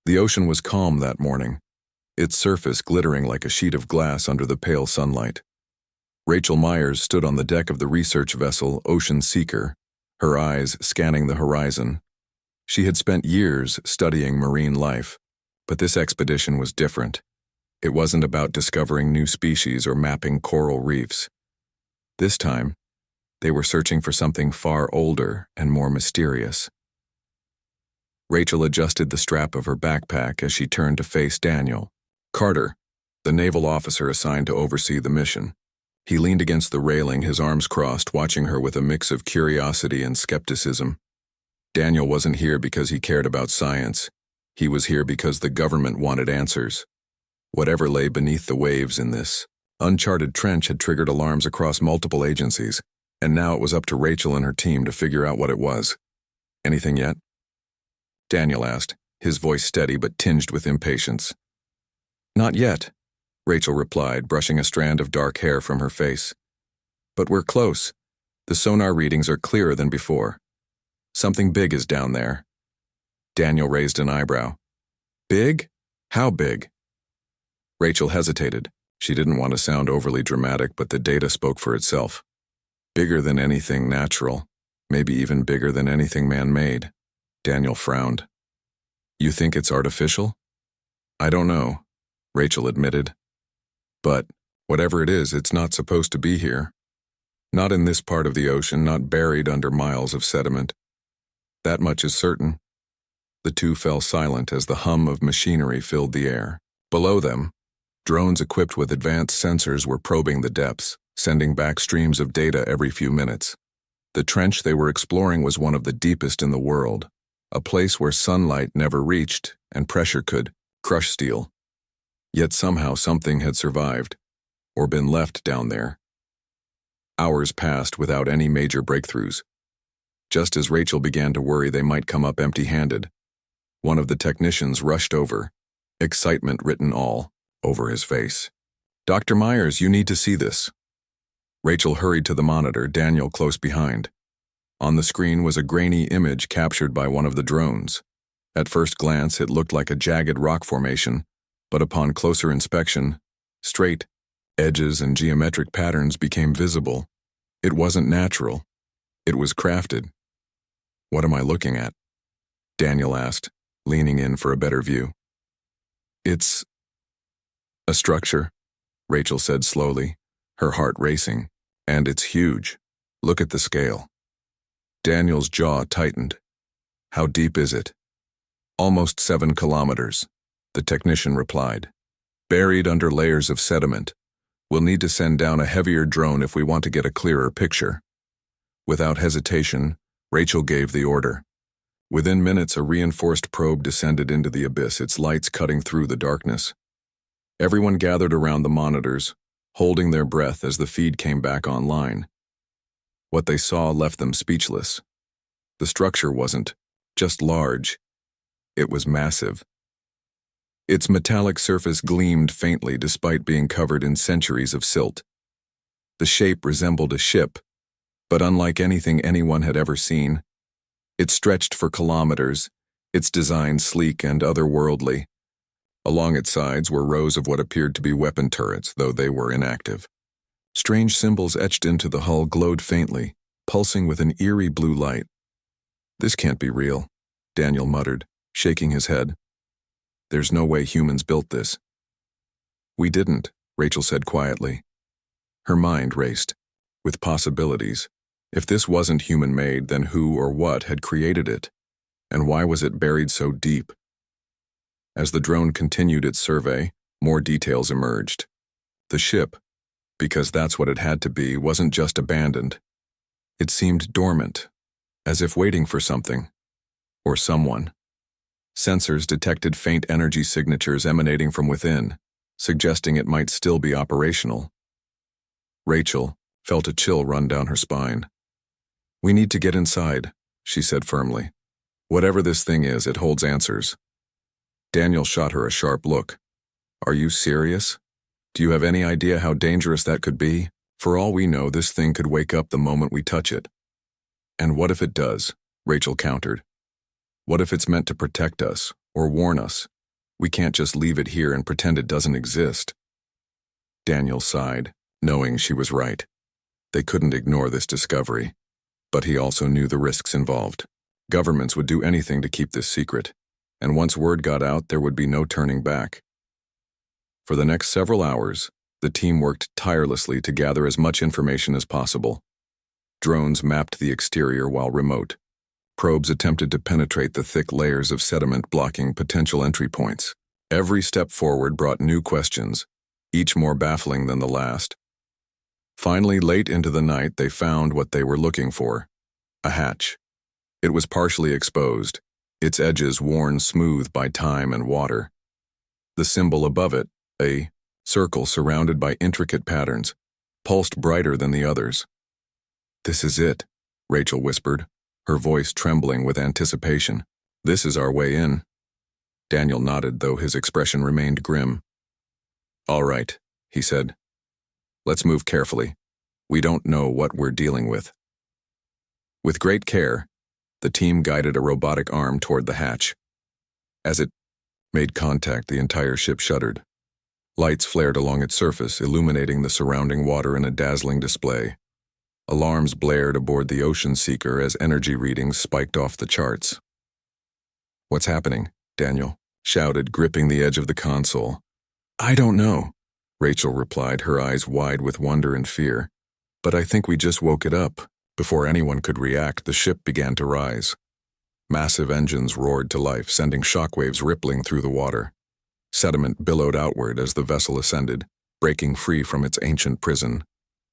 The ocean was calm that morning, its surface glittering like a sheet of glass under the pale sunlight. Rachel Myers stood on the deck of the research vessel Ocean Seeker, her eyes scanning the horizon. She had spent years studying marine life, but this expedition was different. It wasn't about discovering new species or mapping coral reefs. This time, they were searching for something far older and more mysterious. Rachel adjusted the strap of her backpack as she turned to face Daniel Carter, the naval officer assigned to oversee the mission. He leaned against the railing, his arms crossed, watching her with a mix of curiosity and skepticism. Daniel wasn't here because he cared about science. He was here because the government wanted answers. Whatever lay beneath the waves in this uncharted trench had triggered alarms across multiple agencies, and now it was up to Rachel and her team to figure out what it was. Anything yet? Daniel asked, his voice steady but tinged with impatience. Not yet, Rachel replied, brushing a strand of dark hair from her face. But we're close. The sonar readings are clearer than before. Something big is down there. Daniel raised an eyebrow. Big? How big? Rachel hesitated. She didn't want to sound overly dramatic, but the data spoke for itself. Bigger than anything natural, maybe even bigger than anything man-made. Daniel frowned. You think it's artificial? I don't know, Rachel admitted. But whatever it is, it's not supposed to be here. Not in this part of the ocean, not buried under miles of sediment. That much is certain. The two fell silent as the hum of machinery filled the air. Below them, drones equipped with advanced sensors were probing the depths, sending back streams of data every few minutes. The trench they were exploring was one of the deepest in the world, a place where sunlight never reached and pressure could crush steel. Yet somehow something had survived, or been left down there. Hours passed without any major breakthroughs. Just as Rachel began to worry they might come up empty-handed, one of the technicians rushed over, excitement written all over his face. Dr. Myers, you need to see this. Rachel hurried to the monitor, Daniel close behind. On the screen was a grainy image captured by one of the drones. At first glance, it looked like a jagged rock formation, but upon closer inspection, straight edges and geometric patterns became visible. It wasn't natural. It was crafted. What am I looking at? Daniel asked, leaning in for a better view. It's a structure, Rachel said slowly, her heart racing. And it's huge. Look at the scale. Daniel's jaw tightened. How deep is it? Almost 7 kilometers, the technician replied. Buried under layers of sediment. We'll need to send down a heavier drone if we want to get a clearer picture. Without hesitation, Rachel gave the order. Within minutes, a reinforced probe descended into the abyss, its lights cutting through the darkness. Everyone gathered around the monitors, holding their breath as the feed came back online. What they saw left them speechless. The structure wasn't just large, it was massive. Its metallic surface gleamed faintly despite being covered in centuries of silt. The shape resembled a ship, but unlike anything anyone had ever seen. It stretched for kilometers, its design sleek and otherworldly. Along its sides were rows of what appeared to be weapon turrets, though they were inactive. Strange symbols etched into the hull glowed faintly, pulsing with an eerie blue light. This can't be real, Daniel muttered, shaking his head. There's no way humans built this. We didn't, Rachel said quietly. Her mind raced, with possibilities. If this wasn't human-made, then who or what had created it? And why was it buried so deep? As the drone continued its survey, more details emerged. The ship, because that's what it had to be, wasn't just abandoned. It seemed dormant, as if waiting for something, or someone. Sensors detected faint energy signatures emanating from within, suggesting it might still be operational. Rachel felt a chill run down her spine. We need to get inside, she said firmly. Whatever this thing is, it holds answers. Daniel shot her a sharp look. Are you serious? Do you have any idea how dangerous that could be? For all we know, this thing could wake up the moment we touch it. And what if it does? Rachel countered. What if it's meant to protect us, or warn us, We can't just leave it here and pretend it doesn't exist. Daniel sighed, knowing she was right. They couldn't ignore this discovery, but he also knew the risks involved. Governments would do anything to keep this secret, and once word got out, there would be no turning back. For the next several hours, the team worked tirelessly to gather as much information as possible. Drones mapped the exterior while remote. Probes attempted to penetrate the thick layers of sediment blocking potential entry points. Every step forward brought new questions, each more baffling than the last. Finally, late into the night, they found what they were looking for: a hatch. It was partially exposed, its edges worn smooth by time and water. The symbol above it, a circle surrounded by intricate patterns, pulsed brighter than the others. "This is it," Rachel whispered, her voice trembling with anticipation. "This is our way in." Daniel nodded, though his expression remained grim. "All right," he said. "Let's move carefully. We don't know what we're dealing with." With great care, the team guided a robotic arm toward the hatch. As it made contact, the entire ship shuddered. Lights flared along its surface, illuminating the surrounding water in a dazzling display. Alarms blared aboard the Ocean Seeker as energy readings spiked off the charts. "What's happening?" Daniel shouted, gripping the edge of the console. "I don't know," Rachel replied, her eyes wide with wonder and fear. "But I think we just woke it up." Before anyone could react, the ship began to rise. Massive engines roared to life, sending shockwaves rippling through the water. Sediment billowed outward as the vessel ascended, breaking free from its ancient prison.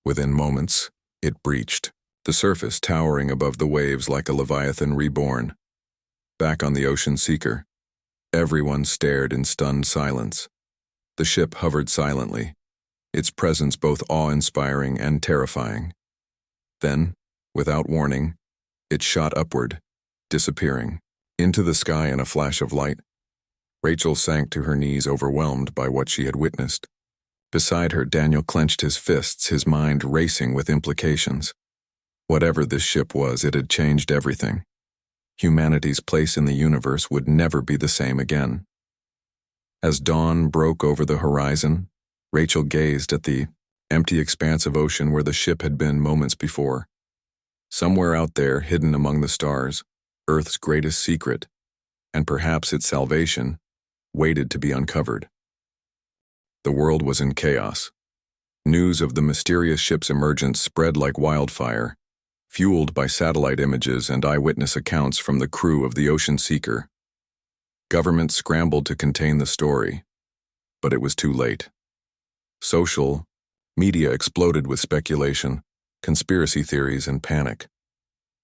Within moments, it breached, the surface towering above the waves like a leviathan reborn. Back on the Ocean Seeker, everyone stared in stunned silence. The ship hovered silently, its presence both awe-inspiring and terrifying. Then, without warning, it shot upward, disappearing into the sky in a flash of light. Rachel sank to her knees, overwhelmed by what she had witnessed. Beside her, Daniel clenched his fists, his mind racing with implications. Whatever this ship was, it had changed everything. Humanity's place in the universe would never be the same again. As dawn broke over the horizon, Rachel gazed at the empty expanse of ocean where the ship had been moments before. Somewhere out there, hidden among the stars, Earth's greatest secret, and perhaps its salvation, waited to be uncovered. The world was in chaos. News of the mysterious ship's emergence spread like wildfire, fueled by satellite images and eyewitness accounts from the crew of the Ocean Seeker. Governments scrambled to contain the story, but it was too late. Social media exploded with speculation, conspiracy theories, and panic.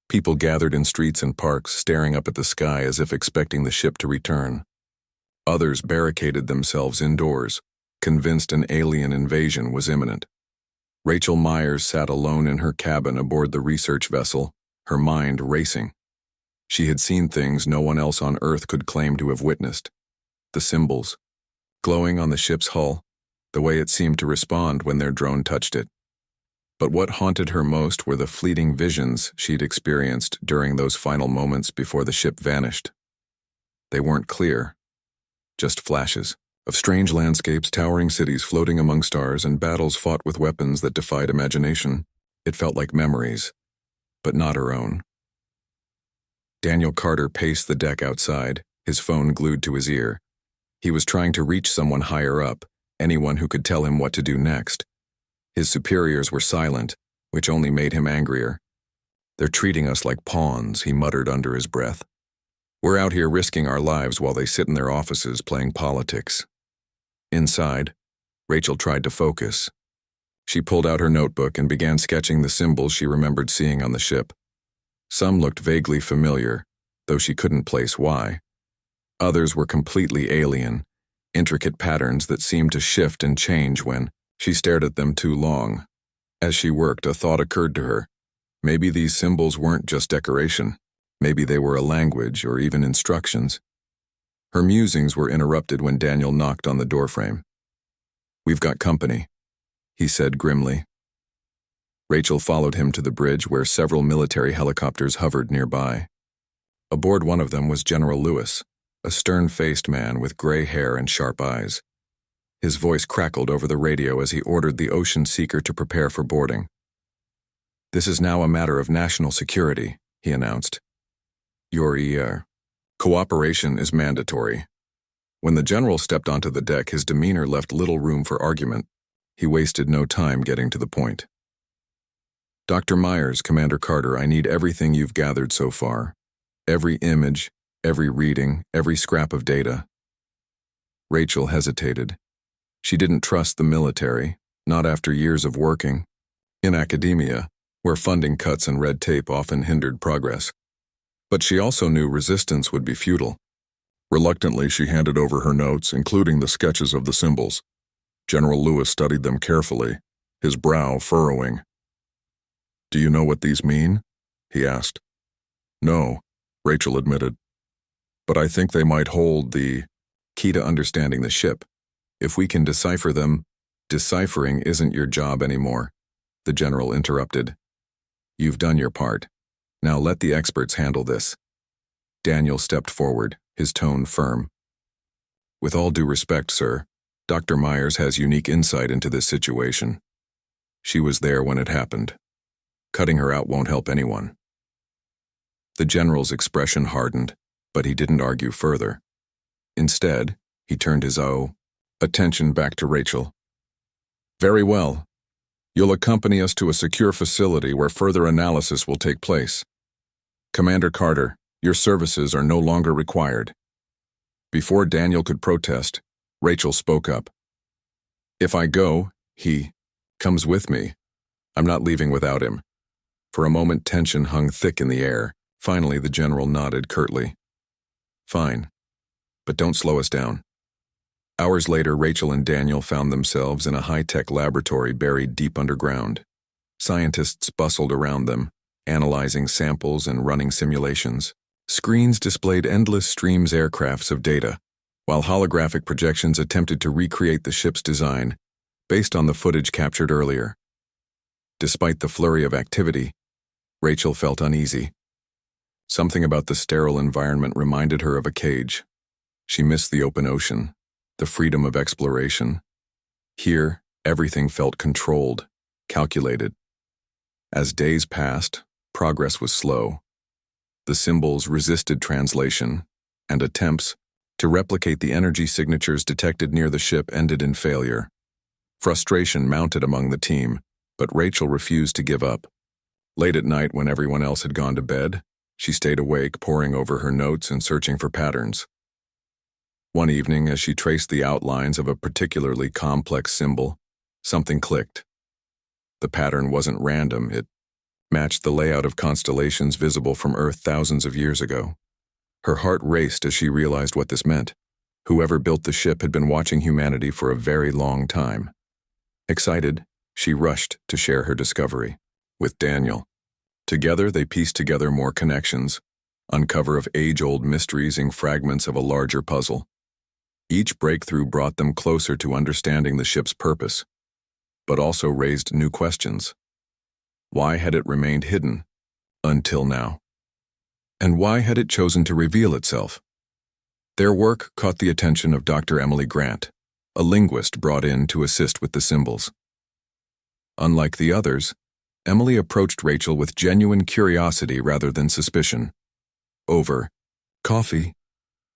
People gathered in streets and parks, staring up at the sky as if expecting the ship to return. Others barricaded themselves indoors, convinced an alien invasion was imminent. Rachel Myers sat alone in her cabin aboard the research vessel, her mind racing. She had seen things no one else on Earth could claim to have witnessed. The symbols, glowing on the ship's hull, the way it seemed to respond when their drone touched it. But what haunted her most were the fleeting visions she'd experienced during those final moments before the ship vanished. They weren't clear, just flashes of strange landscapes, towering cities floating among stars, and battles fought with weapons that defied imagination. It felt like memories, but not her own. Daniel Carter paced the deck outside, his phone glued to his ear. He was trying to reach someone higher up, anyone who could tell him what to do next. His superiors were silent, which only made him angrier. "They're treating us like pawns," he muttered under his breath. "We're out here risking our lives while they sit in their offices playing politics." Inside, Rachel tried to focus. She pulled out her notebook and began sketching the symbols she remembered seeing on the ship. Some looked vaguely familiar, though she couldn't place why. Others were completely alien, intricate patterns that seemed to shift and change when she stared at them too long. As she worked, a thought occurred to her. Maybe these symbols weren't just decoration. Maybe they were a language or even instructions. Her musings were interrupted when Daniel knocked on the doorframe. "We've got company," he said grimly. Rachel followed him to the bridge where several military helicopters hovered nearby. Aboard one of them was General Lewis, a stern-faced man with gray hair and sharp eyes. His voice crackled over the radio as he ordered the Ocean Seeker to prepare for boarding. "This is now a matter of national security," he announced. "Your cooperation is mandatory." When the general stepped onto the deck, his demeanor left little room for argument. He wasted no time getting to the point. "Dr. Myers, Commander Carter, I need everything you've gathered so far. Every image, every reading, every scrap of data." Rachel hesitated. She didn't trust the military, not after years of working in academia, where funding cuts and red tape often hindered progress. But she also knew resistance would be futile. Reluctantly, she handed over her notes, including the sketches of the symbols. General Lewis studied them carefully, his brow furrowing. "Do you know what these mean?" he asked. "No," Rachel admitted. "But I think they might hold the key to understanding the ship. If we can decipher them." "Deciphering isn't your job anymore," the general interrupted. "You've done your part. Now let the experts handle this." Daniel stepped forward, his tone firm. "With all due respect, sir, Dr. Myers has unique insight into this situation. She was there when it happened. Cutting her out won't help anyone." The general's expression hardened, but he didn't argue further. Instead, he turned his attention back to Rachel. "Very well. You'll accompany us to a secure facility where further analysis will take place. Commander Carter, your services are no longer required." Before Daniel could protest, Rachel spoke up. "If I go, he comes with me. I'm not leaving without him." For a moment, tension hung thick in the air. Finally, the general nodded curtly. "Fine, but don't slow us down." Hours later, Rachel and Daniel found themselves in a high-tech laboratory buried deep underground. Scientists bustled around them, analyzing samples and running simulations. Screens displayed endless streams aircrafts of data, while holographic projections attempted to recreate the ship's design, based on the footage captured earlier. Despite the flurry of activity, Rachel felt uneasy. Something about the sterile environment reminded her of a cage. She missed the open ocean, the freedom of exploration. Here, everything felt controlled, calculated. As days passed, progress was slow. The symbols resisted translation, and attempts to replicate the energy signatures detected near the ship ended in failure. Frustration mounted among the team, but Rachel refused to give up. Late at night, when everyone else had gone to bed, she stayed awake, poring over her notes and searching for patterns. One evening, as she traced the outlines of a particularly complex symbol, something clicked. The pattern wasn't random, it matched the layout of constellations visible from Earth thousands of years ago. Her heart raced as she realized what this meant. Whoever built the ship had been watching humanity for a very long time. Excited, she rushed to share her discovery with Daniel. Together, they pieced together more connections, uncover of age-old mysteries and fragments of a larger puzzle. Each breakthrough brought them closer to understanding the ship's purpose, but also raised new questions. Why had it remained hidden until now? And why had it chosen to reveal itself? Their work caught the attention of Dr. Emily Grant, a linguist brought in to assist with the symbols. Unlike the others, Emily approached Rachel with genuine curiosity rather than suspicion. Over coffee,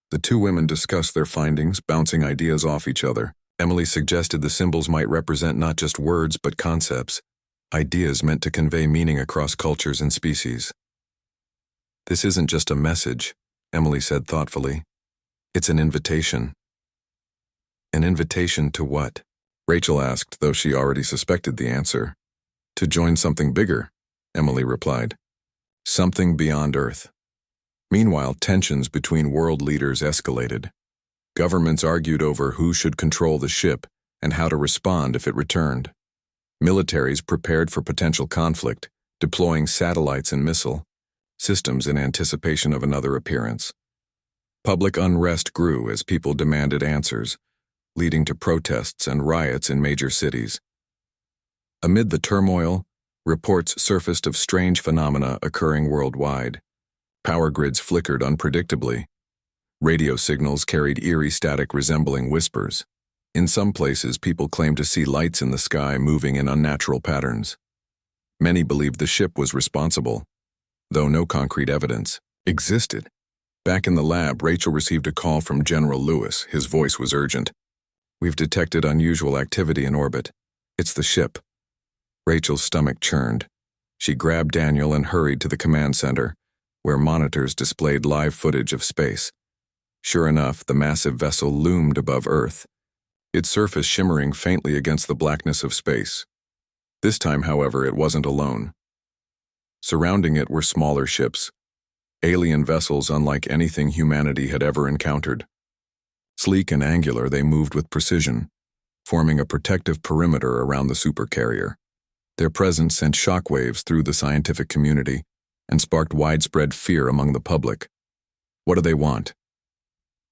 the two women discussed their findings, bouncing ideas off each other. Emily suggested the symbols might represent not just words but concepts, ideas meant to convey meaning across cultures and species. "This isn't just a message," Emily said thoughtfully. "It's an invitation." "An invitation to what?" Rachel asked, though she already suspected the answer. "To join something bigger," Emily replied. "Something beyond Earth." Meanwhile, tensions between world leaders escalated. Governments argued over who should control the ship and how to respond if it returned. Militaries prepared for potential conflict, deploying satellites and missile systems in anticipation of another appearance. Public unrest grew as people demanded answers, leading to protests and riots in major cities. Amid the turmoil, reports surfaced of strange phenomena occurring worldwide. Power grids flickered unpredictably. Radio signals carried eerie static resembling whispers. In some places, people claimed to see lights in the sky moving in unnatural patterns. Many believed the ship was responsible, though no concrete evidence existed. Back in the lab, Rachel received a call from General Lewis. His voice was urgent. "We've detected unusual activity in orbit. It's the ship." Rachel's stomach churned. She grabbed Daniel and hurried to the command center, where monitors displayed live footage of space. Sure enough, the massive vessel loomed above Earth, its surface shimmering faintly against the blackness of space. This time, however, it wasn't alone. Surrounding it were smaller ships, alien vessels unlike anything humanity had ever encountered. Sleek and angular, they moved with precision, forming a protective perimeter around the supercarrier. Their presence sent shockwaves through the scientific community and sparked widespread fear among the public. "What do they want?"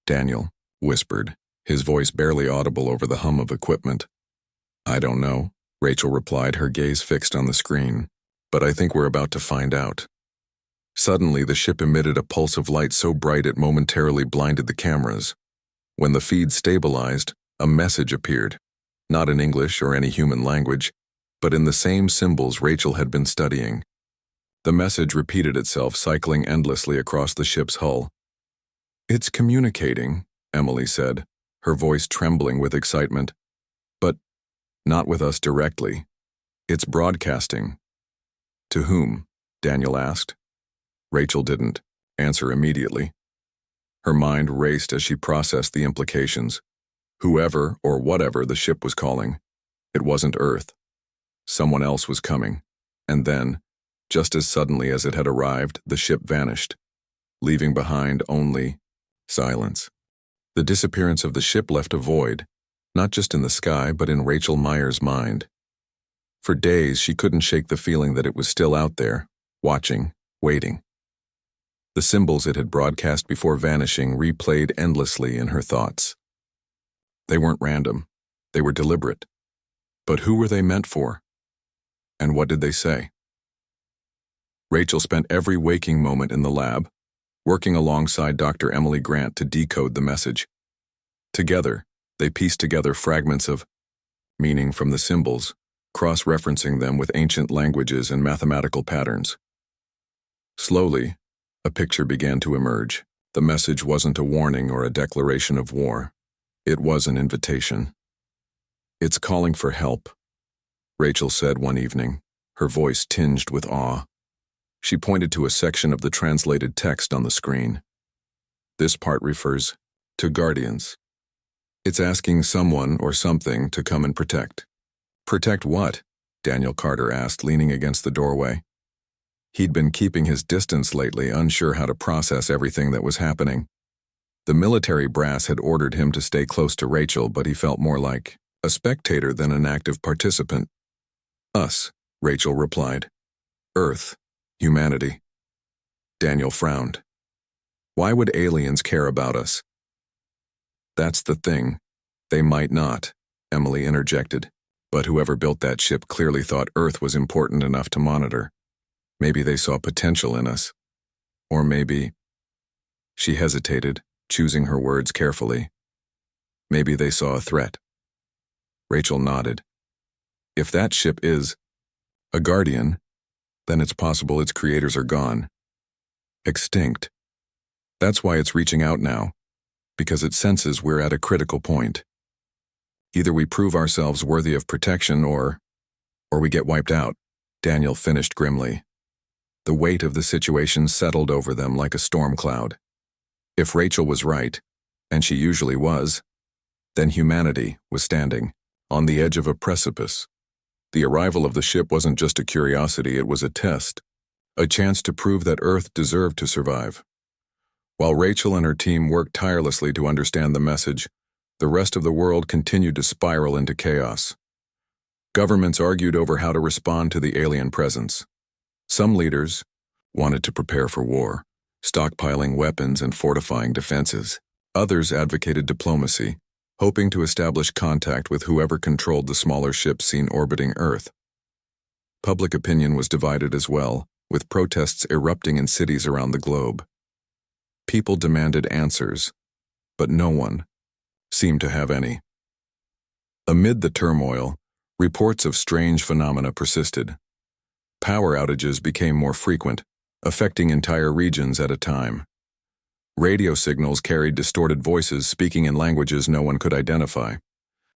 Daniel whispered, his voice barely audible over the hum of equipment. "I don't know," Rachel replied, her gaze fixed on the screen. "But I think we're about to find out." Suddenly, the ship emitted a pulse of light so bright it momentarily blinded the cameras. When the feed stabilized, a message appeared, not in English or any human language, but in the same symbols Rachel had been studying. The message repeated itself, cycling endlessly across the ship's hull. "It's communicating," Emily said, her voice trembling with excitement. "But not with us directly. It's broadcasting." "To whom?" Daniel asked. Rachel didn't answer immediately. Her mind raced as she processed the implications. Whoever or whatever the ship was calling, it wasn't Earth. Someone else was coming. And then, just as suddenly as it had arrived, the ship vanished, leaving behind only silence. The disappearance of the ship left a void, not just in the sky, but in Rachel Meyer's mind. For days, she couldn't shake the feeling that it was still out there, watching, waiting. The symbols it had broadcast before vanishing replayed endlessly in her thoughts. They weren't random. They were deliberate. But who were they meant for? And what did they say? Rachel spent every waking moment in the lab, working alongside Dr. Emily Grant to decode the message. Together, they pieced together fragments of meaning from the symbols, cross-referencing them with ancient languages and mathematical patterns. Slowly, a picture began to emerge. The message wasn't a warning or a declaration of war. It was an invitation. "It's calling for help," Rachel said one evening, her voice tinged with awe. She pointed to a section of the translated text on the screen. "This part refers to guardians. It's asking someone or something to come and protect." "Protect what?" Daniel Carter asked, leaning against the doorway. He'd been keeping his distance lately, unsure how to process everything that was happening. The military brass had ordered him to stay close to Rachel, but he felt more like a spectator than an active participant. "Us," Rachel replied. "Earth. Humanity." Daniel frowned. "Why would aliens care about us?" "That's the thing. They might not," Emily interjected. "But whoever built that ship clearly thought Earth was important enough to monitor. Maybe they saw potential in us. Or maybe—" She hesitated, choosing her words carefully. "Maybe they saw a threat." Rachel nodded. "If that ship is a guardian, then it's possible its creators are gone. Extinct. That's why it's reaching out now, because it senses we're at a critical point. Either we prove ourselves worthy of protection or we get wiped out," Daniel finished grimly. The weight of the situation settled over them like a storm cloud. If Rachel was right, and she usually was, then humanity was standing on the edge of a precipice. The arrival of the ship wasn't just a curiosity, it was a test, a chance to prove that Earth deserved to survive. While Rachel and her team worked tirelessly to understand the message, the rest of the world continued to spiral into chaos. Governments argued over how to respond to the alien presence. Some leaders wanted to prepare for war, stockpiling weapons and fortifying defenses. Others advocated diplomacy, hoping to establish contact with whoever controlled the smaller ships seen orbiting Earth. Public opinion was divided as well, with protests erupting in cities around the globe. People demanded answers, but no one seemed to have any. Amid the turmoil, reports of strange phenomena persisted. Power outages became more frequent, affecting entire regions at a time. Radio signals carried distorted voices speaking in languages no one could identify.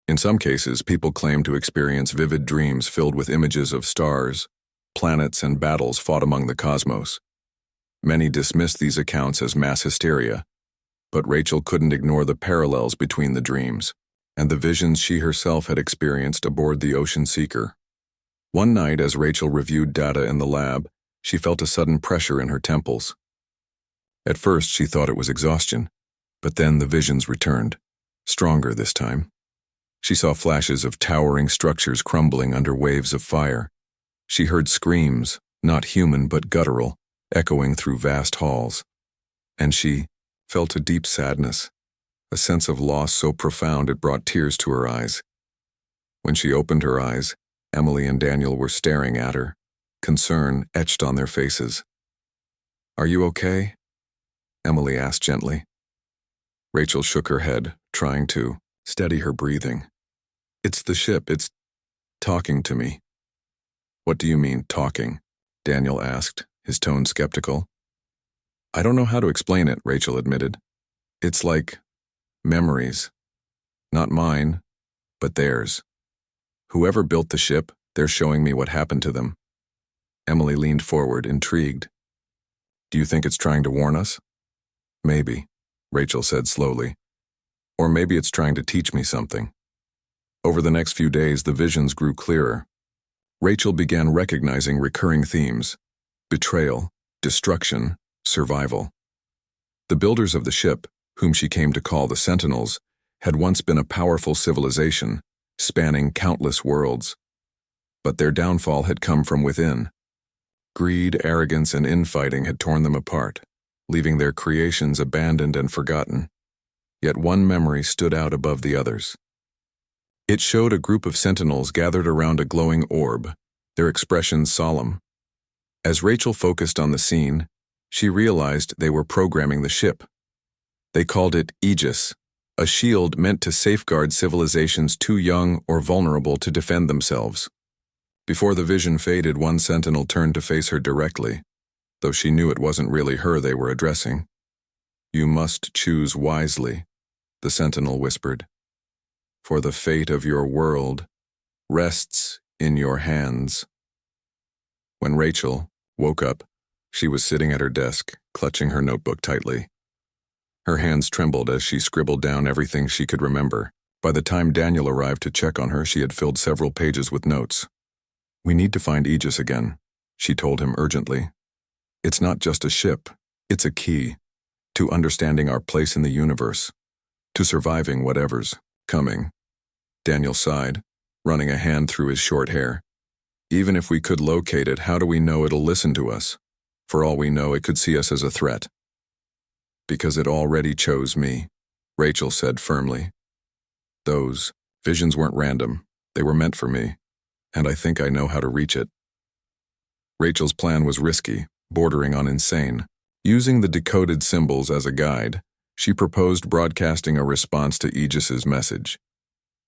In some cases, people claimed to experience vivid dreams filled with images of stars, planets, and battles fought among the cosmos. Many dismissed these accounts as mass hysteria, but Rachel couldn't ignore the parallels between the dreams and the visions she herself had experienced aboard the Ocean Seeker. One night, as Rachel reviewed data in the lab, she felt a sudden pressure in her temples. At first, she thought it was exhaustion, but then the visions returned, stronger this time. She saw flashes of towering structures crumbling under waves of fire. She heard screams, not human but guttural, echoing through vast halls. And she felt a deep sadness, a sense of loss so profound it brought tears to her eyes. When she opened her eyes, Emily and Daniel were staring at her, concern etched on their faces. "Are you okay?" Emily asked gently. Rachel shook her head, trying to steady her breathing. "It's the ship, it's talking to me." "What do you mean, talking?" Daniel asked, his tone skeptical. "I don't know how to explain it," Rachel admitted. "It's like memories. Not mine, but theirs. Whoever built the ship, they're showing me what happened to them." Emily leaned forward, intrigued. "Do you think it's trying to warn us?" "Maybe," Rachel said slowly. "Or maybe it's trying to teach me something." Over the next few days, the visions grew clearer. Rachel began recognizing recurring themes: betrayal, destruction, survival. The builders of the ship, whom she came to call the Sentinels, had once been a powerful civilization, spanning countless worlds. But their downfall had come from within. Greed, arrogance, and infighting had torn them apart, leaving their creations abandoned and forgotten. Yet one memory stood out above the others. It showed a group of sentinels gathered around a glowing orb, their expressions solemn. As Rachel focused on the scene, she realized they were programming the ship. They called it Aegis, a shield meant to safeguard civilizations too young or vulnerable to defend themselves. Before the vision faded, one sentinel turned to face her directly, though she knew it wasn't really her they were addressing. "You must choose wisely," the sentinel whispered. "For the fate of your world rests in your hands." When Rachel woke up, she was sitting at her desk, clutching her notebook tightly. Her hands trembled as she scribbled down everything she could remember. By the time Daniel arrived to check on her, she had filled several pages with notes. "We need to find Aegis again," she told him urgently. "It's not just a ship, it's a key to understanding our place in the universe, to surviving whatever's coming." Daniel sighed, running a hand through his short hair. "Even if we could locate it, how do we know it'll listen to us? For all we know, it could see us as a threat." "Because it already chose me," Rachel said firmly. "Those visions weren't random. They were meant for me, and I think I know how to reach it." Rachel's plan was risky, bordering on insane. Using the decoded symbols as a guide, she proposed broadcasting a response to Aegis's message.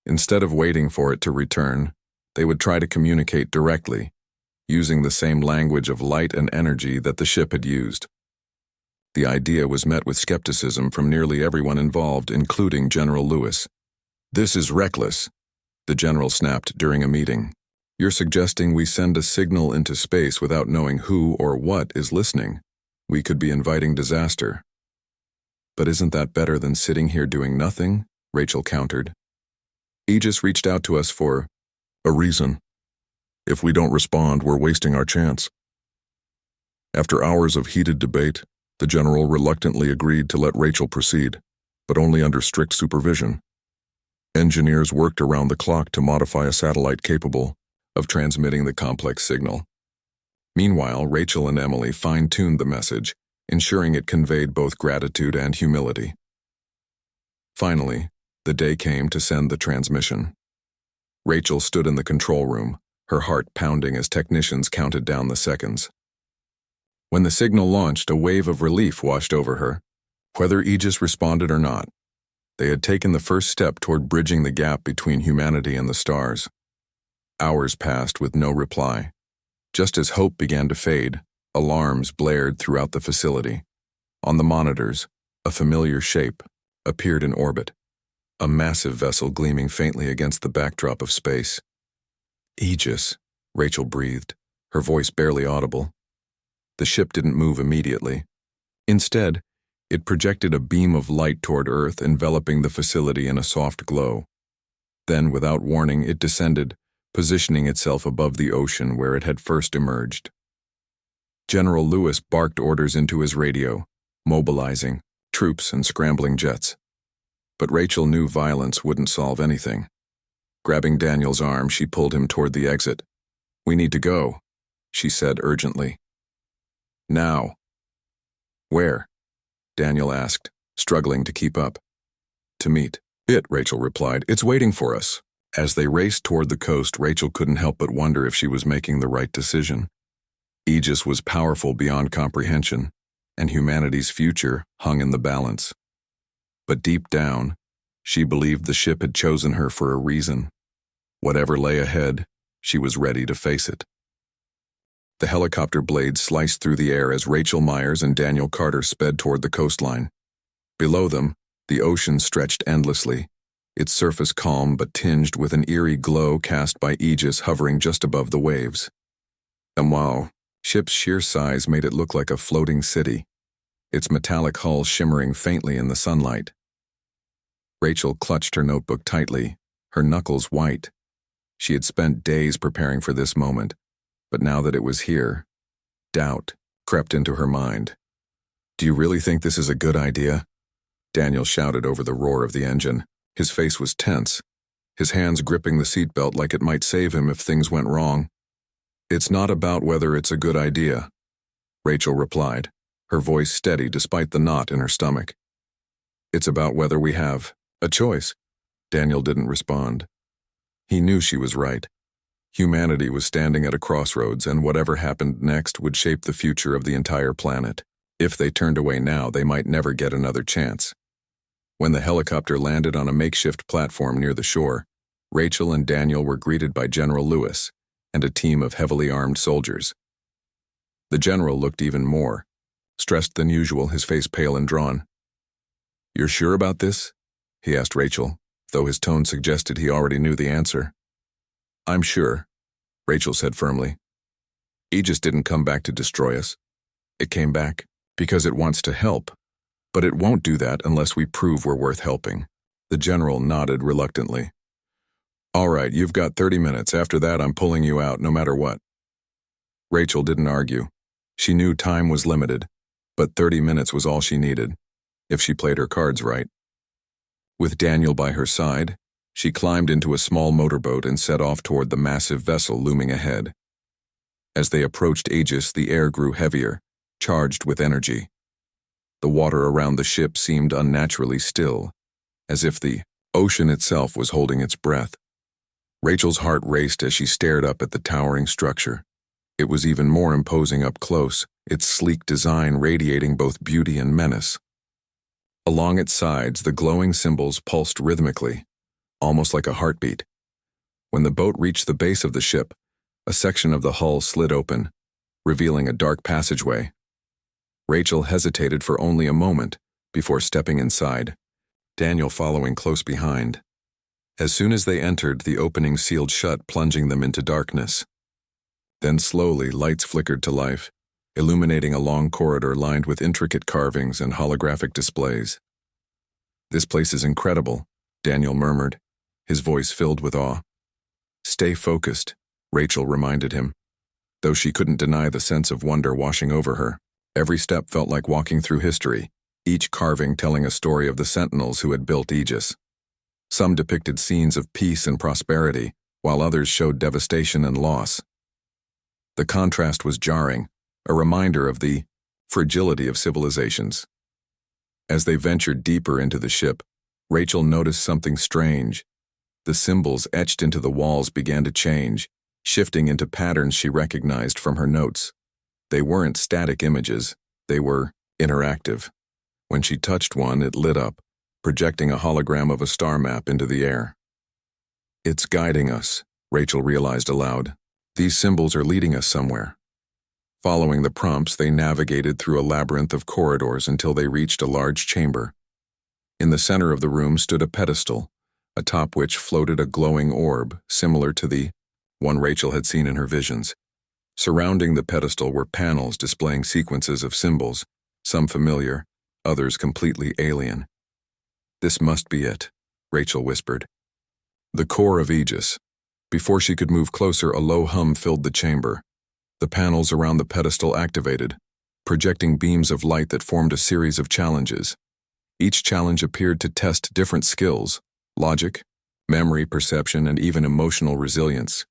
Instead of waiting for it to return, they would try to communicate directly, using the same language of light and energy that the ship had used. The idea was met with skepticism from nearly everyone involved, including General Lewis. "This is reckless," the general snapped during a meeting. "You're suggesting we send a signal into space without knowing who or what is listening. We could be inviting disaster." "But isn't that better than sitting here doing nothing?" Rachel countered. "Aegis reached out to us for a reason. If we don't respond, we're wasting our chance." After hours of heated debate, the general reluctantly agreed to let Rachel proceed, but only under strict supervision. Engineers worked around the clock to modify a satellite capable of transmitting the complex signal. Meanwhile, Rachel and Emily fine-tuned the message, ensuring it conveyed both gratitude and humility. Finally, the day came to send the transmission. Rachel stood in the control room, her heart pounding as technicians counted down the seconds. When the signal launched, a wave of relief washed over her. Whether Aegis responded or not, They had taken the first step toward bridging the gap between humanity and the stars. Hours passed with no reply. Just as hope began to fade, alarms blared throughout the facility. On the monitors, a familiar shape appeared in orbit, a massive vessel gleaming faintly against the backdrop of space. Aegis, Rachel breathed, her voice barely audible. The ship didn't move immediately. Instead, it projected a beam of light toward Earth, enveloping the facility in a soft glow. Then, without warning, it descended, positioning itself above the ocean where it had first emerged. General Lewis barked orders into his radio, mobilizing troops and scrambling jets. But Rachel knew violence wouldn't solve anything. Grabbing Daniel's arm, she pulled him toward the exit. "We need to go," she said urgently. "Now." "Where?" Daniel asked, struggling to keep up. "To meet it," Rachel replied. "It's waiting for us." As they raced toward the coast, Rachel couldn't help but wonder if she was making the right decision. Aegis was powerful beyond comprehension, and humanity's future hung in the balance. But deep down, she believed the ship had chosen her for a reason. Whatever lay ahead, she was ready to face it. The helicopter blades sliced through the air as Rachel Myers and Daniel Carter sped toward the coastline. Below them, the ocean stretched endlessly, its surface calm but tinged with an eerie glow cast by Aegis hovering just above the waves. And while ship's sheer size made it look like a floating city, its metallic hull shimmering faintly in the sunlight. Rachel clutched her notebook tightly, her knuckles white. She had spent days preparing for this moment, but now that it was here, doubt crept into her mind. "Do you really think this is a good idea?" Daniel shouted over the roar of the engine. His face was tense, his hands gripping the seatbelt like it might save him if things went wrong. "It's not about whether it's a good idea," Rachel replied, her voice steady despite the knot in her stomach. "It's about whether we have a choice." Daniel didn't respond. He knew she was right. Humanity was standing at a crossroads, and whatever happened next would shape the future of the entire planet. If they turned away now, they might never get another chance. When the helicopter landed on a makeshift platform near the shore, Rachel and Daniel were greeted by General Lewis and a team of heavily armed soldiers. The general looked even more stressed than usual, his face pale and drawn. "You're sure about this?" he asked Rachel, though his tone suggested he already knew the answer. "I'm sure," Rachel said firmly. "Aegis didn't come back to destroy us. It came back because it wants to help. But it won't do that unless we prove we're worth helping." The general nodded reluctantly. "All right, you've got 30 minutes. After that, I'm pulling you out, no matter what." Rachel didn't argue. She knew time was limited, but 30 minutes was all she needed, if she played her cards right. With Daniel by her side, she climbed into a small motorboat and set off toward the massive vessel looming ahead. As they approached Aegis, the air grew heavier, charged with energy. The water around the ship seemed unnaturally still, as if the ocean itself was holding its breath. Rachel's heart raced as she stared up at the towering structure. It was even more imposing up close, its sleek design radiating both beauty and menace. Along its sides, the glowing symbols pulsed rhythmically, almost like a heartbeat. When the boat reached the base of the ship, a section of the hull slid open, revealing a dark passageway. Rachel hesitated for only a moment before stepping inside, Daniel following close behind. As soon as they entered, the opening sealed shut, plunging them into darkness. Then slowly, lights flickered to life, illuminating a long corridor lined with intricate carvings and holographic displays. "This place is incredible," Daniel murmured, his voice filled with awe. "Stay focused," Rachel reminded him, though she couldn't deny the sense of wonder washing over her. Every step felt like walking through history, each carving telling a story of the sentinels who had built Aegis. Some depicted scenes of peace and prosperity, while others showed devastation and loss. The contrast was jarring, a reminder of the fragility of civilizations. As they ventured deeper into the ship, Rachel noticed something strange. The symbols etched into the walls began to change, shifting into patterns she recognized from her notes. They weren't static images, they were interactive. When she touched one, it lit up, projecting a hologram of a star map into the air. "It's guiding us," Rachel realized aloud. "These symbols are leading us somewhere." Following the prompts, they navigated through a labyrinth of corridors until they reached a large chamber. In the center of the room stood a pedestal, atop which floated a glowing orb, similar to the one Rachel had seen in her visions. Surrounding the pedestal were panels displaying sequences of symbols, some familiar, others completely alien. "This must be it," Rachel whispered. The core of Aegis. Before she could move closer, a low hum filled the chamber. The panels around the pedestal activated, projecting beams of light that formed a series of challenges. Each challenge appeared to test different skills: logic, memory, perception, and even emotional resilience.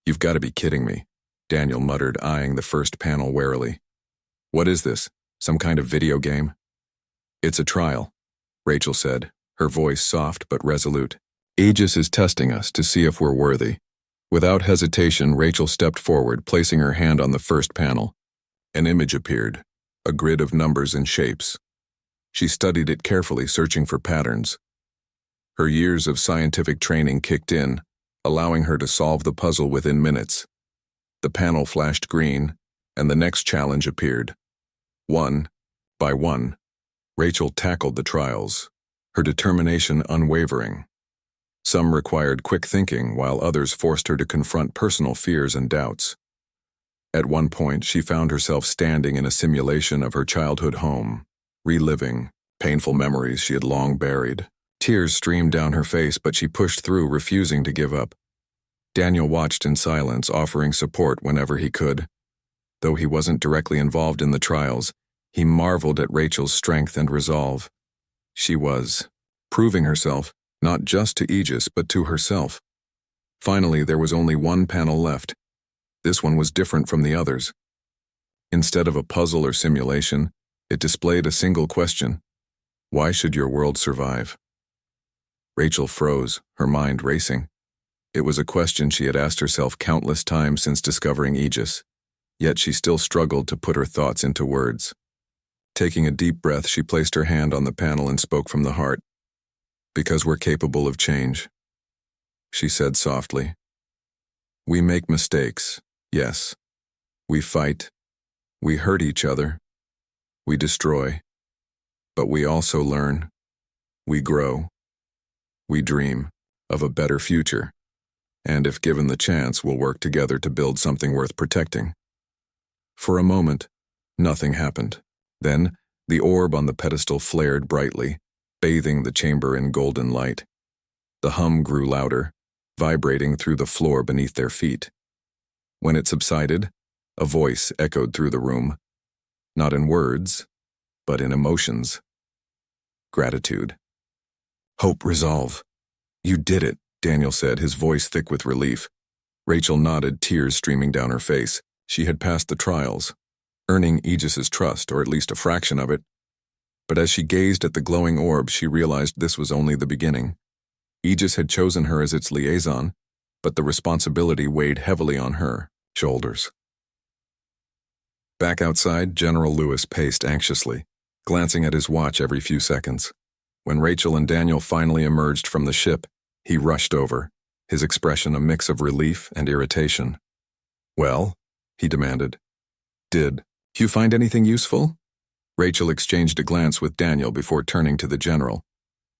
"You've got to be kidding me," Daniel muttered, eyeing the first panel warily. "What is this? Some kind of video game?" "It's a trial," Rachel said, her voice soft but resolute. "Aegis is testing us to see if we're worthy." Without hesitation, Rachel stepped forward, placing her hand on the first panel. An image appeared, a grid of numbers and shapes. She studied it carefully, searching for patterns. Her years of scientific training kicked in, allowing her to solve the puzzle within minutes. The panel flashed green, and the next challenge appeared. One by one, Rachel tackled the trials, her determination unwavering. Some required quick thinking, while others forced her to confront personal fears and doubts. At one point, she found herself standing in a simulation of her childhood home, reliving painful memories she had long buried. Tears streamed down her face, but she pushed through, refusing to give up. Daniel watched in silence, offering support whenever he could. Though he wasn't directly involved in the trials, he marveled at Rachel's strength and resolve. She was proving herself, not just to Aegis, but to herself. Finally, there was only one panel left. This one was different from the others. Instead of a puzzle or simulation, it displayed a single question: why should your world survive? Rachel froze, her mind racing. It was a question she had asked herself countless times since discovering Aegis, yet she still struggled to put her thoughts into words. Taking a deep breath, she placed her hand on the panel and spoke from the heart. "Because we're capable of change," she said softly. "We make mistakes, yes. We fight. We hurt each other. We destroy. But we also learn. We grow. We dream of a better future. And if given the chance, we'll work together to build something worth protecting." For a moment, nothing happened. Then, the orb on the pedestal flared brightly, bathing the chamber in golden light. The hum grew louder, vibrating through the floor beneath their feet. When it subsided, a voice echoed through the room, not in words, but in emotions. Gratitude. Hope, resolve. "You did it," Daniel said, his voice thick with relief. Rachel nodded, tears streaming down her face. She had passed the trials, earning Aegis's trust, or at least a fraction of it. But as she gazed at the glowing orb, she realized this was only the beginning. Aegis had chosen her as its liaison, but the responsibility weighed heavily on her shoulders. Back outside, General Lewis paced anxiously, glancing at his watch every few seconds. When Rachel and Daniel finally emerged from the ship, he rushed over, his expression a mix of relief and irritation. "Well?" he demanded. "Did you find anything useful?" Rachel exchanged a glance with Daniel before turning to the general.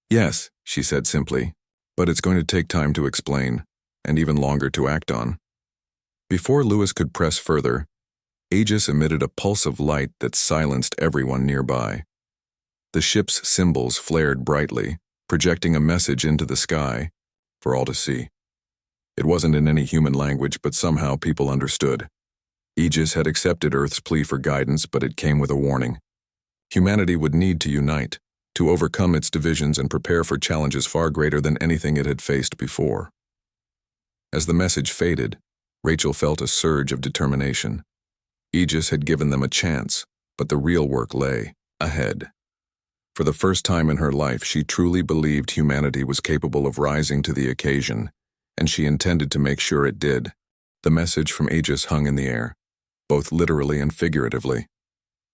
"Yes," she said simply, "but it's going to take time to explain, and even longer to act on." Before Lewis could press further, Aegis emitted a pulse of light that silenced everyone nearby. The ship's symbols flared brightly, projecting a message into the sky for all to see. It wasn't in any human language, but somehow people understood. Aegis had accepted Earth's plea for guidance, but it came with a warning. Humanity would need to unite, to overcome its divisions and prepare for challenges far greater than anything it had faced before. As the message faded, Rachel felt a surge of determination. Aegis had given them a chance, but the real work lay ahead. For the first time in her life, she truly believed humanity was capable of rising to the occasion, and she intended to make sure it did. The message from Aegis hung in the air, both literally and figuratively.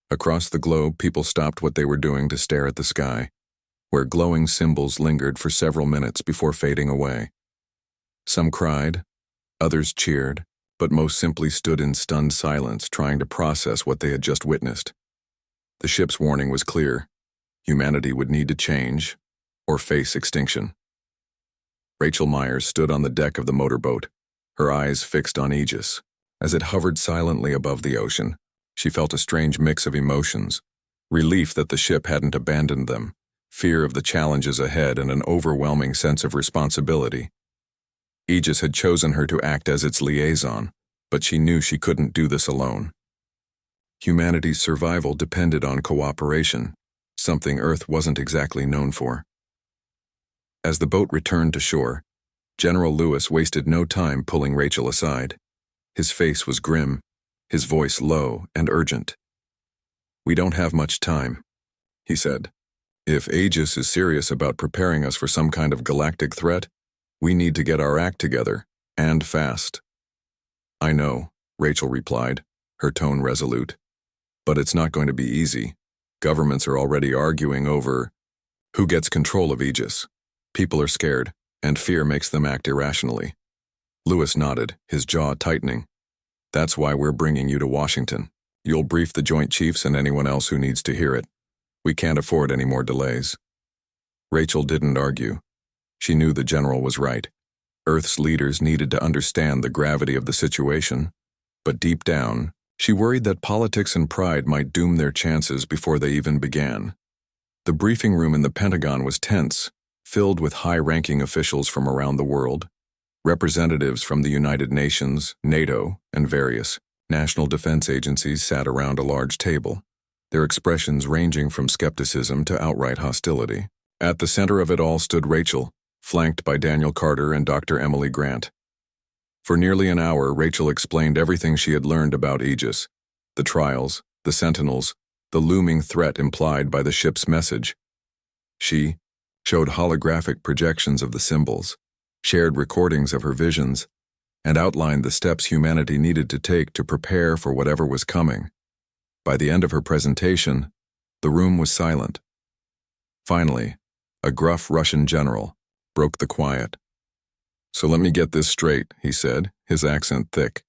Across the globe, people stopped what they were doing to stare at the sky. where glowing symbols lingered for several minutes before fading away. Some cried, others cheered, but most simply stood in stunned silence, trying to process what they had just witnessed. The ship's warning was clear: humanity would need to change or face extinction. Rachel Myers stood on the deck of the motorboat, her eyes fixed on Aegis. As it hovered silently above the ocean, she felt a strange mix of emotions: relief that the ship hadn't abandoned them, fear of the challenges ahead, and an overwhelming sense of responsibility. Aegis had chosen her to act as its liaison, but she knew she couldn't do this alone. Humanity's survival depended on cooperation, something Earth wasn't exactly known for. As the boat returned to shore, General Lewis wasted no time pulling Rachel aside. His face was grim, his voice low and urgent. "We don't have much time," he said. "If Aegis is serious about preparing us for some kind of galactic threat, we need to get our act together, and fast." "I know," Rachel replied, her tone resolute. "But it's not going to be easy. Governments are already arguing over who gets control of Aegis. People are scared, and fear makes them act irrationally." Lewis nodded, his jaw tightening. "That's why we're bringing you to Washington. You'll brief the Joint Chiefs and anyone else who needs to hear it. We can't afford any more delays." Rachel didn't argue. She knew the general was right. Earth's leaders needed to understand the gravity of the situation, but deep down, she worried that politics and pride might doom their chances before they even began. The briefing room in the Pentagon was tense, filled with high-ranking officials from around the world. Representatives from the United Nations, NATO, and various national defense agencies sat around a large table, their expressions ranging from skepticism to outright hostility. At the center of it all stood Rachel, flanked by Daniel Carter and Dr. Emily Grant. For nearly an hour, Rachel explained everything she had learned about Aegis: the trials, the Sentinels, the looming threat implied by the ship's message. She showed holographic projections of the symbols, shared recordings of her visions, and outlined the steps humanity needed to take to prepare for whatever was coming. By the end of her presentation, the room was silent. Finally, a gruff Russian general broke the quiet. "So let me get this straight," he said, his accent thick.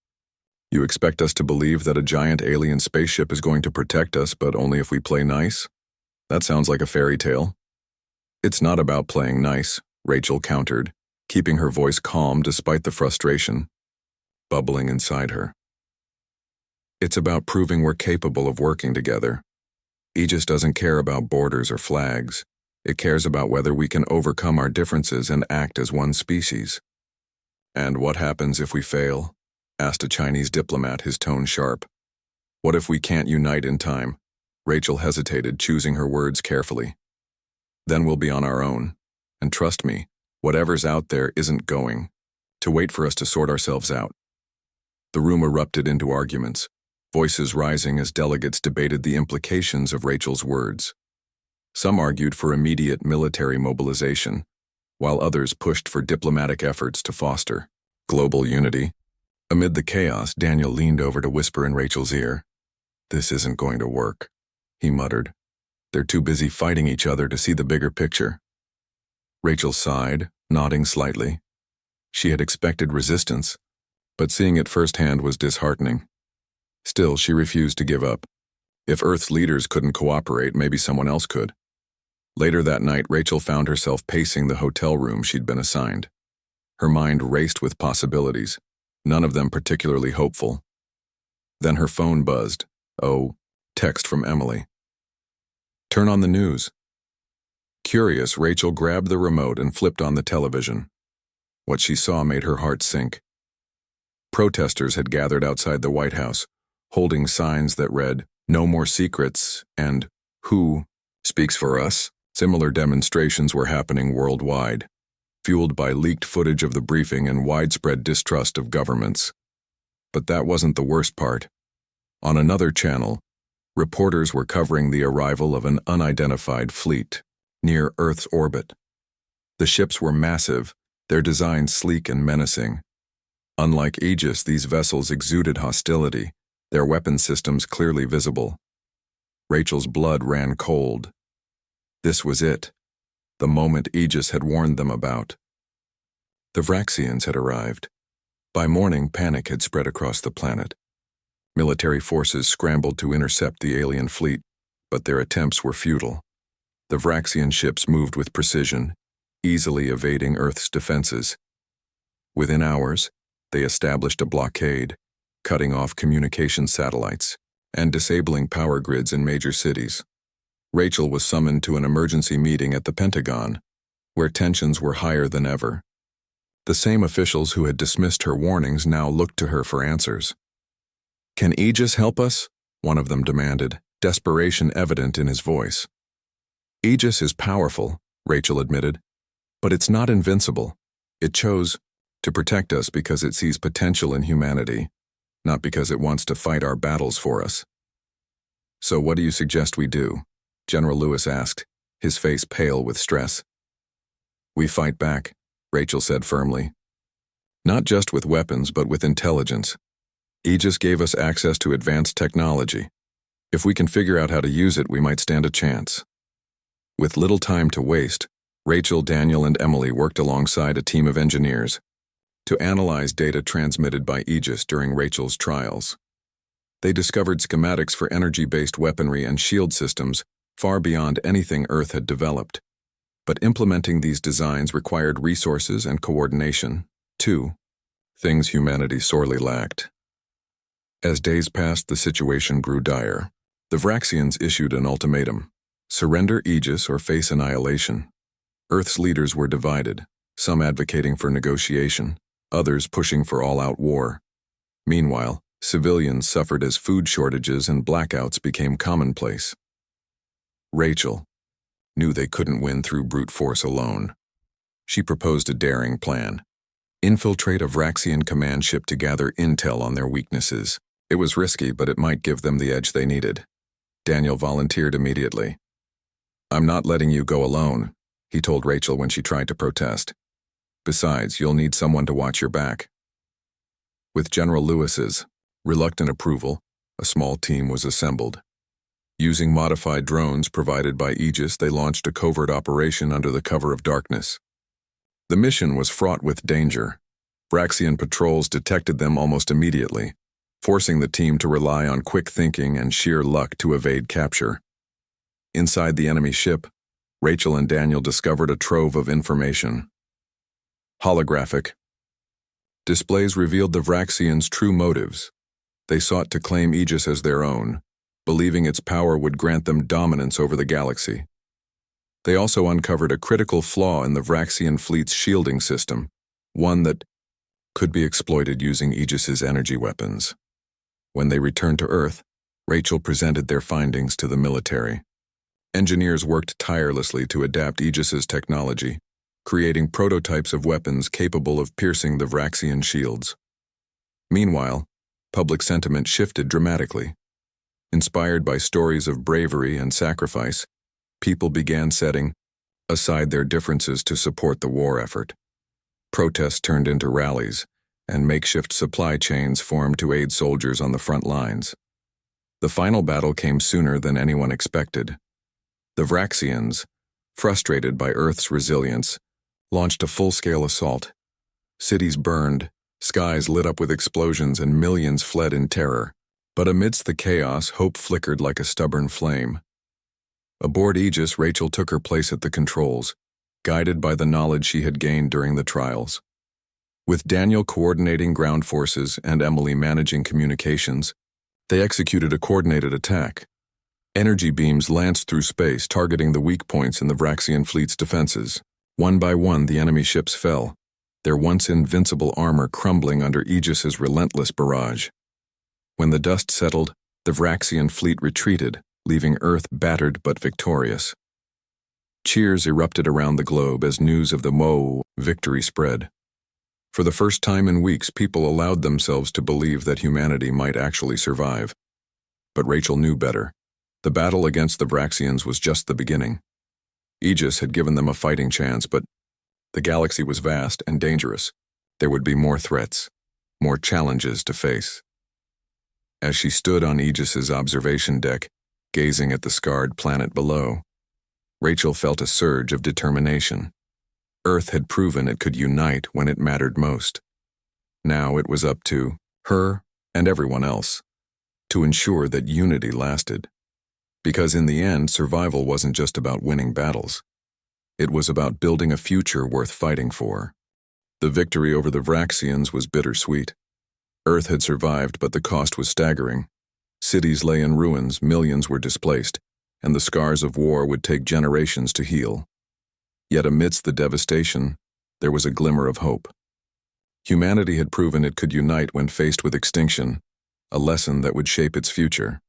"You expect us to believe that a giant alien spaceship is going to protect us, but only if we play nice? That sounds like a fairy tale." "It's not about playing nice," Rachel countered, keeping her voice calm despite the frustration bubbling inside her. "It's about proving we're capable of working together. Aegis doesn't care about borders or flags. It cares about whether we can overcome our differences and act as one species." "And what happens if we fail?" asked a Chinese diplomat, his tone sharp. "What if we can't unite in time?" Rachel hesitated, choosing her words carefully. "Then we'll be on our own. And trust me, whatever's out there isn't going to wait for us to sort ourselves out." The room erupted into arguments, voices rising as delegates debated the implications of Rachel's words. Some argued for immediate military mobilization, while others pushed for diplomatic efforts to foster global unity. Amid the chaos, Daniel leaned over to whisper in Rachel's ear. "This isn't going to work," he muttered. "They're too busy fighting each other to see the bigger picture." Rachel sighed, nodding slightly. She had expected resistance, but seeing it firsthand was disheartening. Still, she refused to give up. If Earth's leaders couldn't cooperate, maybe someone else could. Later that night, Rachel found herself pacing the hotel room she'd been assigned. Her mind raced with possibilities, none of them particularly hopeful. Then her phone buzzed. Oh, text from Emily. "Turn on the news." Curious, Rachel grabbed the remote and flipped on the television. What she saw made her heart sink. Protesters had gathered outside the White House, holding signs that read, "No more secrets," and "Who speaks for us?" Similar demonstrations were happening worldwide, fueled by leaked footage of the briefing and widespread distrust of governments. But that wasn't the worst part. On another channel, reporters were covering the arrival of an unidentified fleet near Earth's orbit. The ships were massive, their design sleek and menacing. Unlike Aegis, these vessels exuded hostility, their weapon systems clearly visible. Rachel's blood ran cold. This was it. the moment Aegis had warned them about. The Vraxians had arrived. By morning, panic had spread across the planet. Military forces scrambled to intercept the alien fleet, but their attempts were futile. The Vraxian ships moved with precision, easily evading Earth's defenses. Within hours, they established a blockade, cutting off communication satellites and disabling power grids in major cities. Rachel was summoned to an emergency meeting at the Pentagon, where tensions were higher than ever. The same officials who had dismissed her warnings now looked to her for answers. "Can Aegis help us?" one of them demanded, desperation evident in his voice. "Aegis is powerful," Rachel admitted, "but it's not invincible. It chose to protect us because it sees potential in humanity, not because it wants to fight our battles for us." "So what do you suggest we do?" General Lewis asked, his face pale with stress. "We fight back," Rachel said firmly. "Not just with weapons, but with intelligence. Aegis gave us access to advanced technology. If we can figure out how to use it, we might stand a chance." With little time to waste, Rachel, Daniel, and Emily worked alongside a team of engineers to analyze data transmitted by Aegis during Rachel's trials. They discovered schematics for energy-based weaponry and shield systems far beyond anything Earth had developed. But implementing these designs required resources and coordination, too, things humanity sorely lacked. As days passed, the situation grew dire. The Vraxians issued an ultimatum: surrender Aegis or face annihilation. Earth's leaders were divided, some advocating for negotiation, others pushing for all-out war. Meanwhile, civilians suffered as food shortages and blackouts became commonplace. Rachel knew they couldn't win through brute force alone. She proposed a daring plan: infiltrate a Vraxian command ship to gather intel on their weaknesses. It was risky, but it might give them the edge they needed. Daniel volunteered immediately. "I'm not letting you go alone," he told Rachel when she tried to protest. "Besides, you'll need someone to watch your back." With General Lewis's reluctant approval, a small team was assembled. Using modified drones provided by Aegis, they launched a covert operation under the cover of darkness. The mission was fraught with danger. Vraxian patrols detected them almost immediately, forcing the team to rely on quick thinking and sheer luck to evade capture. Inside the enemy ship, Rachel and Daniel discovered a trove of information. Holographic displays revealed the Vraxians' true motives. They sought to claim Aegis as their own, believing its power would grant them dominance over the galaxy. They also uncovered a critical flaw in the Vraxian fleet's shielding system, one that could be exploited using Aegis's energy weapons. When they returned to Earth, Rachel presented their findings to the military. Engineers worked tirelessly to adapt Aegis's technology, creating prototypes of weapons capable of piercing the Vraxian shields. Meanwhile, public sentiment shifted dramatically. Inspired by stories of bravery and sacrifice, people began setting aside their differences to support the war effort. Protests turned into rallies, and makeshift supply chains formed to aid soldiers on the front lines. The final battle came sooner than anyone expected. The Vraxians, frustrated by Earth's resilience, launched a full-scale assault. Cities burned, skies lit up with explosions, and millions fled in terror. But amidst the chaos, hope flickered like a stubborn flame. Aboard Aegis, Rachel took her place at the controls, guided by the knowledge she had gained during the trials. With Daniel coordinating ground forces and Emily managing communications, they executed a coordinated attack. Energy beams lanced through space, targeting the weak points in the Vraxian fleet's defenses. One by one, the enemy ships fell, their once invincible armor crumbling under Aegis's relentless barrage. When the dust settled, the Vraxian fleet retreated, leaving Earth battered but victorious. Cheers erupted around the globe as news of the victory spread. For the first time in weeks, people allowed themselves to believe that humanity might actually survive. But Rachel knew better. The battle against the Vraxians was just the beginning. Aegis had given them a fighting chance, but the galaxy was vast and dangerous. There would be more threats, more challenges to face. As she stood on Aegis's observation deck, gazing at the scarred planet below, Rachel felt a surge of determination. Earth had proven it could unite when it mattered most. Now it was up to her and everyone else to ensure that unity lasted. Because in the end, survival wasn't just about winning battles. It was about building a future worth fighting for. The victory over the Vraxians was bittersweet. Earth had survived, but the cost was staggering. Cities lay in ruins, millions were displaced, and the scars of war would take generations to heal. Yet amidst the devastation, there was a glimmer of hope. Humanity had proven it could unite when faced with extinction, a lesson that would shape its future.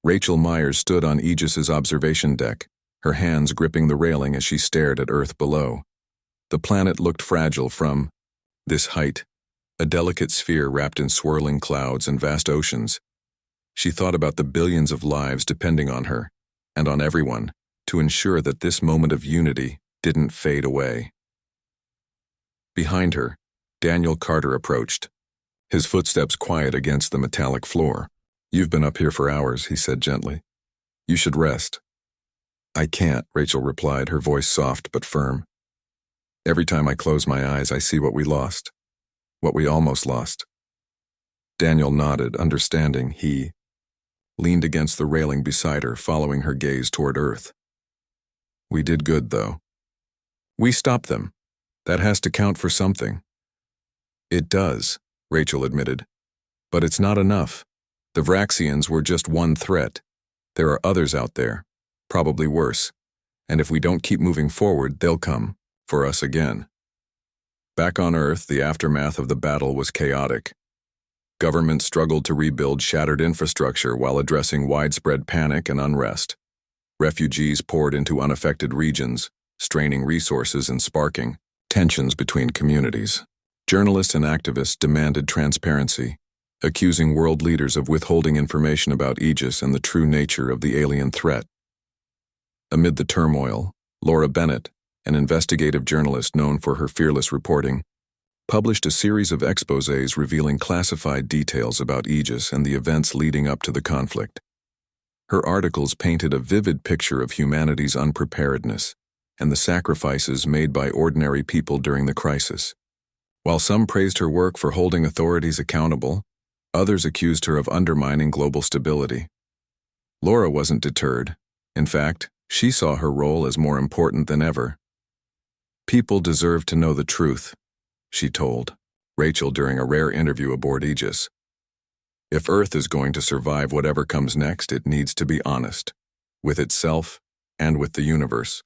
Rachel Myers stood on Aegis's observation deck, her hands gripping the railing as she stared at Earth below. The planet looked fragile from this height, a delicate sphere wrapped in swirling clouds and vast oceans. She thought about the billions of lives depending on her, and on everyone, to ensure that this moment of unity didn't fade away. Behind her, Daniel Carter approached, his footsteps quiet against the metallic floor. "You've been up here for hours," he said gently. "You should rest." "I can't," Rachel replied, her voice soft but firm. "Every time I close my eyes, I see what we lost. What we almost lost." Daniel nodded, understanding. He leaned against the railing beside her, following her gaze toward Earth. "We did good, though. We stopped them. That has to count for something." "It does," Rachel admitted. "But it's not enough. The Vraxians were just one threat. There are others out there, probably worse. And if we don't keep moving forward, they'll come, for us again." Back on Earth, the aftermath of the battle was chaotic. Governments struggled to rebuild shattered infrastructure while addressing widespread panic and unrest. Refugees poured into unaffected regions, straining resources and sparking tensions between communities. Journalists and activists demanded transparency, accusing world leaders of withholding information about Aegis and the true nature of the alien threat. Amid the turmoil, Laura Bennett, an investigative journalist known for her fearless reporting, published a series of exposés revealing classified details about Aegis and the events leading up to the conflict. Her articles painted a vivid picture of humanity's unpreparedness and the sacrifices made by ordinary people during the crisis. While some praised her work for holding authorities accountable, others accused her of undermining global stability. Laura wasn't deterred. In fact, she saw her role as more important than ever. "People deserve to know the truth," she told Rachel during a rare interview aboard Aegis. "If Earth is going to survive whatever comes next, it needs to be honest, with itself and with the universe."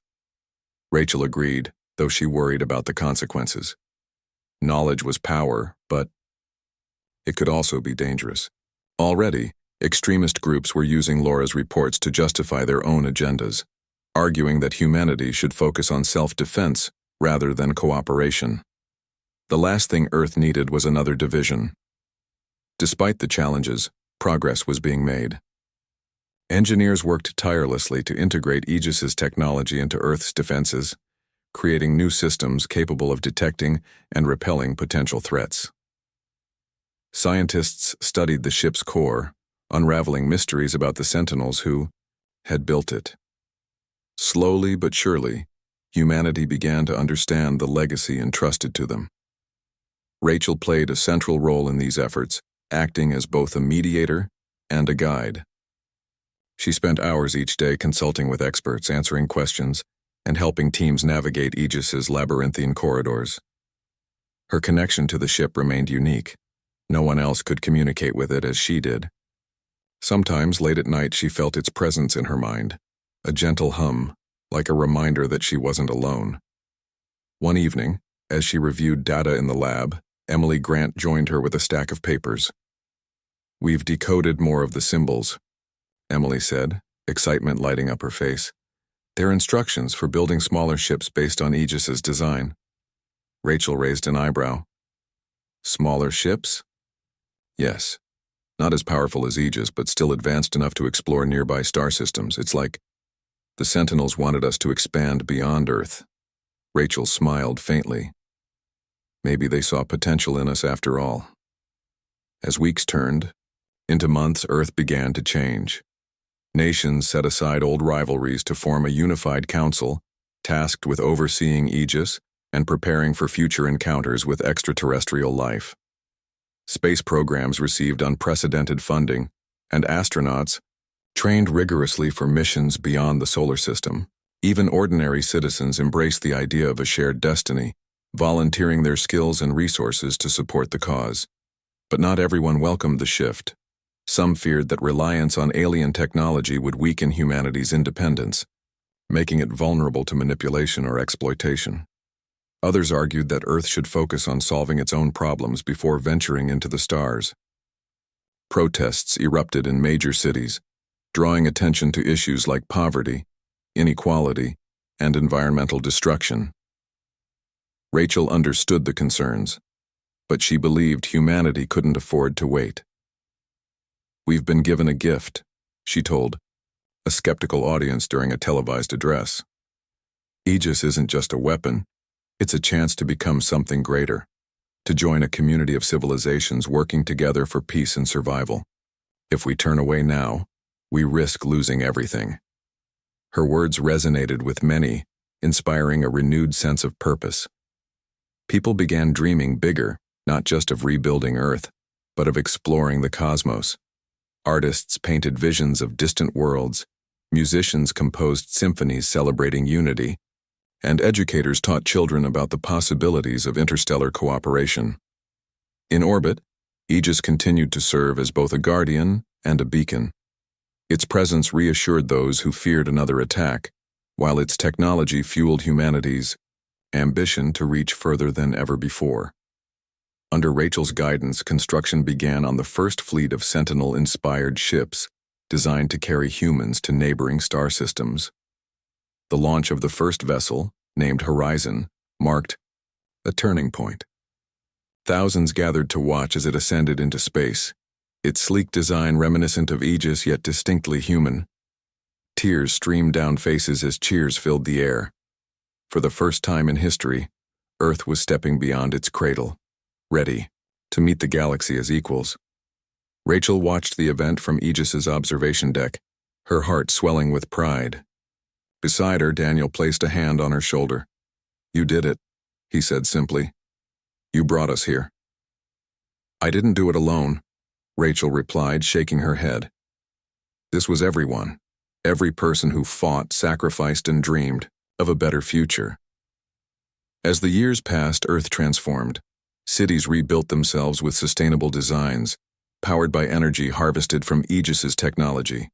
Rachel agreed, though she worried about the consequences. Knowledge was power, but it could also be dangerous. Already, extremist groups were using Laura's reports to justify their own agendas, arguing that humanity should focus on self-defense rather than cooperation. The last thing Earth needed was another division. Despite the challenges, progress was being made. Engineers worked tirelessly to integrate Aegis's technology into Earth's defenses, creating new systems capable of detecting and repelling potential threats. Scientists studied the ship's core, unraveling mysteries about the Sentinels who had built it. Slowly but surely, humanity began to understand the legacy entrusted to them. Rachel played a central role in these efforts, acting as both a mediator and a guide. She spent hours each day consulting with experts, answering questions, and helping teams navigate Aegis's labyrinthine corridors. Her connection to the ship remained unique. No one else could communicate with it as she did. Sometimes, late at night, she felt its presence in her mind, a gentle hum, like a reminder that she wasn't alone. One evening, as she reviewed data in the lab, Emily Grant joined her with a stack of papers. "We've decoded more of the symbols," Emily said, excitement lighting up her face. "They're instructions for building smaller ships based on Aegis's design." Rachel raised an eyebrow. "Smaller ships?" "Yes. Not as powerful as Aegis, but still advanced enough to explore nearby star systems. It's like the Sentinels wanted us to expand beyond Earth." Rachel smiled faintly. Maybe they saw potential in us after all. As weeks turned into months, Earth began to change. Nations set aside old rivalries to form a unified council, tasked with overseeing Aegis and preparing for future encounters with extraterrestrial life. Space programs received unprecedented funding, and astronauts trained rigorously for missions beyond the solar system. Even ordinary citizens embraced the idea of a shared destiny, volunteering their skills and resources to support the cause. But not everyone welcomed the shift. Some feared that reliance on alien technology would weaken humanity's independence, making it vulnerable to manipulation or exploitation. Others argued that Earth should focus on solving its own problems before venturing into the stars. Protests erupted in major cities, drawing attention to issues like poverty, inequality, and environmental destruction. Rachel understood the concerns, but she believed humanity couldn't afford to wait. "We've been given a gift," she told a skeptical audience during a televised address. "Aegis isn't just a weapon, it's a chance to become something greater, to join a community of civilizations working together for peace and survival. If we turn away now, we risk losing everything." Her words resonated with many, inspiring a renewed sense of purpose. People began dreaming bigger, not just of rebuilding Earth, but of exploring the cosmos. Artists painted visions of distant worlds, musicians composed symphonies celebrating unity, and educators taught children about the possibilities of interstellar cooperation. In orbit, Aegis continued to serve as both a guardian and a beacon. Its presence reassured those who feared another attack, while its technology fueled humanity's ambition to reach further than ever before. Under Rachel's guidance, construction began on the first fleet of Sentinel-inspired ships designed to carry humans to neighboring star systems. The launch of the first vessel, named Horizon, marked a turning point. Thousands gathered to watch as it ascended into space, its sleek design reminiscent of Aegis yet distinctly human. Tears streamed down faces as cheers filled the air. For the first time in history, Earth was stepping beyond its cradle, ready to meet the galaxy as equals. Rachel watched the event from Aegis's observation deck, her heart swelling with pride. Beside her, Daniel placed a hand on her shoulder. "You did it," he said simply. "You brought us here." "I didn't do it alone," Rachel replied, shaking her head. "This was everyone, every person who fought, sacrificed, and dreamed of a better future." As the years passed, Earth transformed. Cities rebuilt themselves with sustainable designs, powered by energy harvested from Aegis's technology.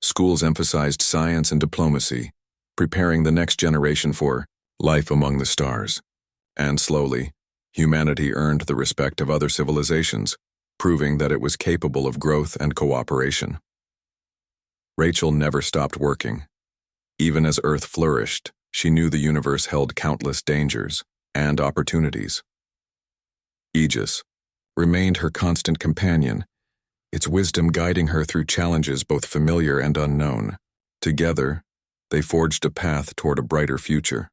Schools emphasized science and diplomacy, preparing the next generation for life among the stars. And slowly, humanity earned the respect of other civilizations, proving that it was capable of growth and cooperation. Rachel never stopped working. Even as Earth flourished, she knew the universe held countless dangers and opportunities. Aegis remained her constant companion, its wisdom guiding her through challenges both familiar and unknown. Together, they forged a path toward a brighter future.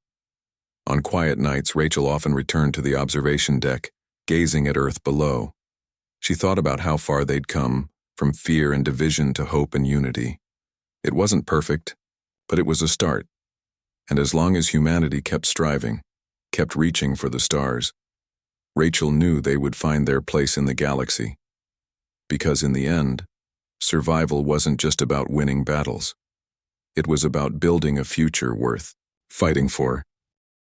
On quiet nights, Rachel often returned to the observation deck, gazing at Earth below. She thought about how far they'd come, from fear and division to hope and unity. It wasn't perfect, but it was a start. And as long as humanity kept striving, kept reaching for the stars, Rachel knew they would find their place in the galaxy. Because in the end, survival wasn't just about winning battles. It was about building a future worth fighting for.